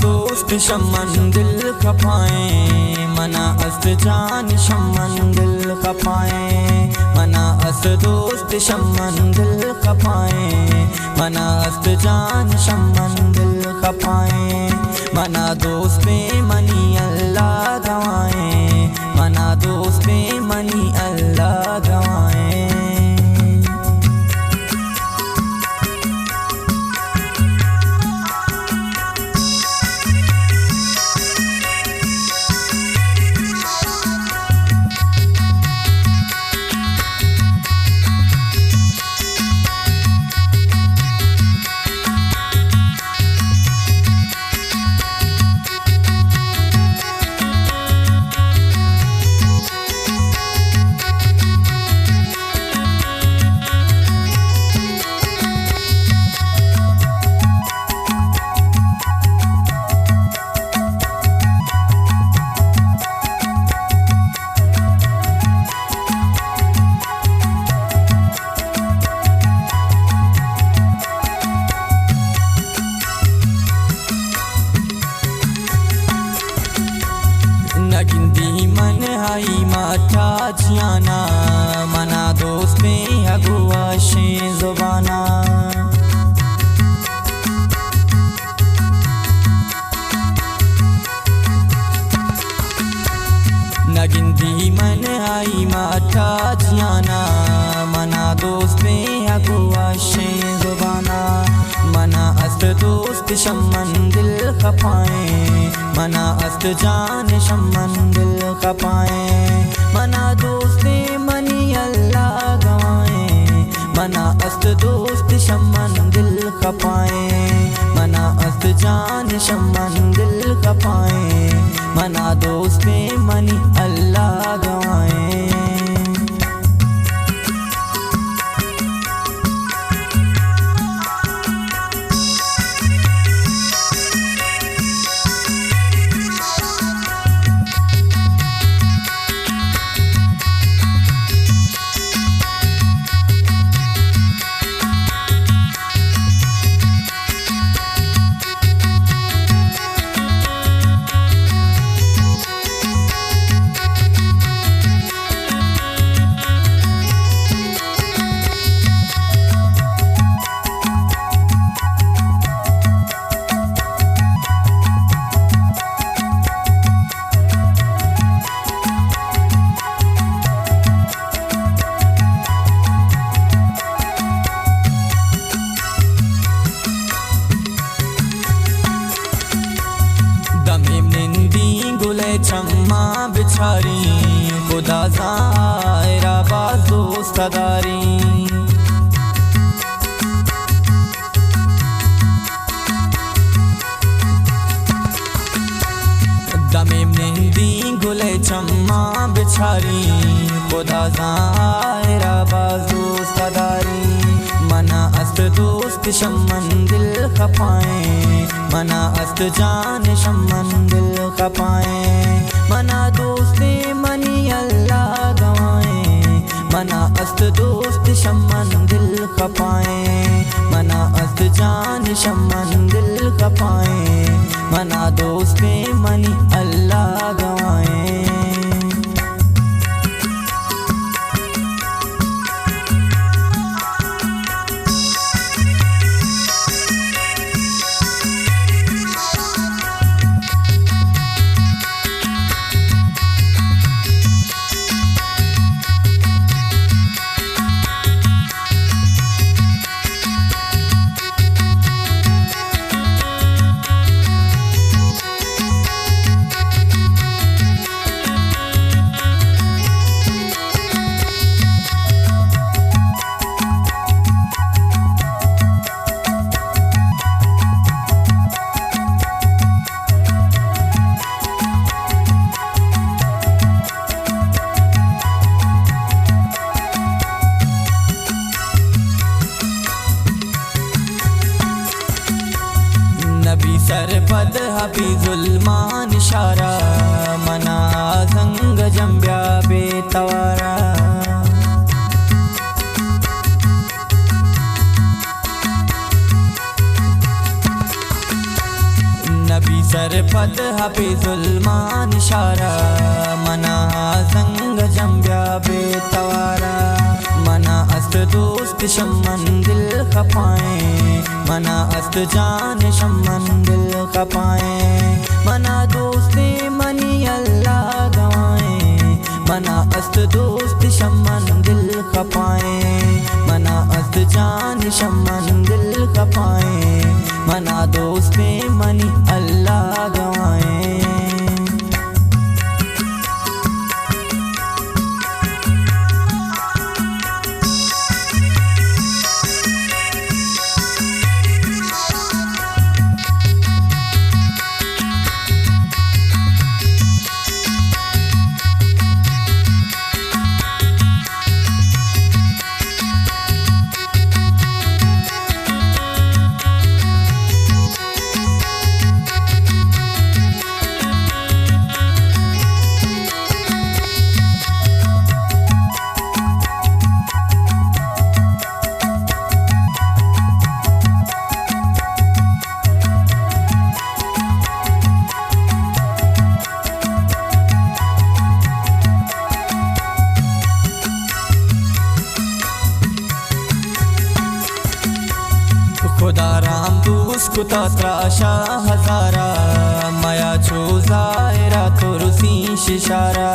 दोस्त शमन दिल खपाए, मना अस्त जान शमन दिल खपाए, मना अस्त दोस्त शमन दिल खपाए, मना अस्त जान शमन दिल खपाए, मना दोस्त पे मनी अल्लाह गवाए, मना दोस्त पे मनी अल्लाह गवाए। नगिंदी मन हाई माथा जियाना, मना दोस्त पे अगुआ शे जुबाना, नगिंदी मन हाई माथा जियाना, मना दोस्त पे अगुआ शे जुबाना, मना अस्त दोस्त शमन दिल खपाए, मना अस्त जान शमन दिल खपाए, मना दोस्ते मनी अल्लाह गवाए, मना अस्त दोस्त शमन दिल खपाए, मना अस्त जान शमन दिल खपाए, मना दोस्ते मनी अल्लाह गवाए। चम्मा बिछारी खुदा ज़ाहिरा बाज़ो सदारी, दमे मेहंदी गुले चम्मा बिछारी खुदा ज़ाहिरा बाज़ो सदारी, मना अस्त दोस्त शमन दिल खपाए, मना अस्त जान शमन दिल खपाए, मना दोस्ते मनी अल्लाह गवाए, मना अस्त दोस्त शमन दिल खपाए, मना अस्त जान शमन दिल खपाए, मना दोस्ते मनी अल्लाह गवाए। सरपद हफीजुल्मान इशारा मना जंग जंब्या बेतवारा। नबी शरफत हफीजुल्मान इशारा मना जंग जंब्या बेतवारा मना अस्त दोस्त शम्मन दिल खपाएं मना अस्त जान शम्मन दिल खपाएं मना दोस्ती मनी अल्लाह गवाएं मना अस्त दोस्त शम्मन दिल खपाएं मना अस्त जान शम्मन दिल खपाएं मना दोस्ती मनी अल्लाह गवाएं। खुदा राम दूस कुता त्राशा हजारा माया छो जायरा तो रुसी शिशारा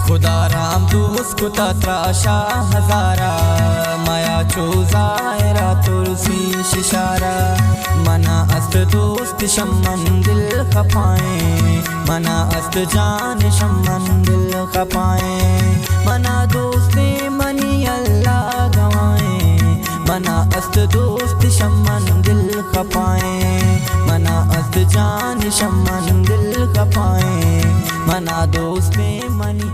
खुदा राम दूस कुता त्राशा हजारा माया छो जायरा तो रुसी शिशारा मना अस्त दोस्त शम्मन दिल खपाएं मना अस्त जान शम्मन दिल खपाएं मना दोस्ती मनी अल्लाह गवाएं मना अस्त दोस्त शम्मन दिल खपाएं मना अस्त जान शम्मन दिल खपाएं मना दोस्ती मनी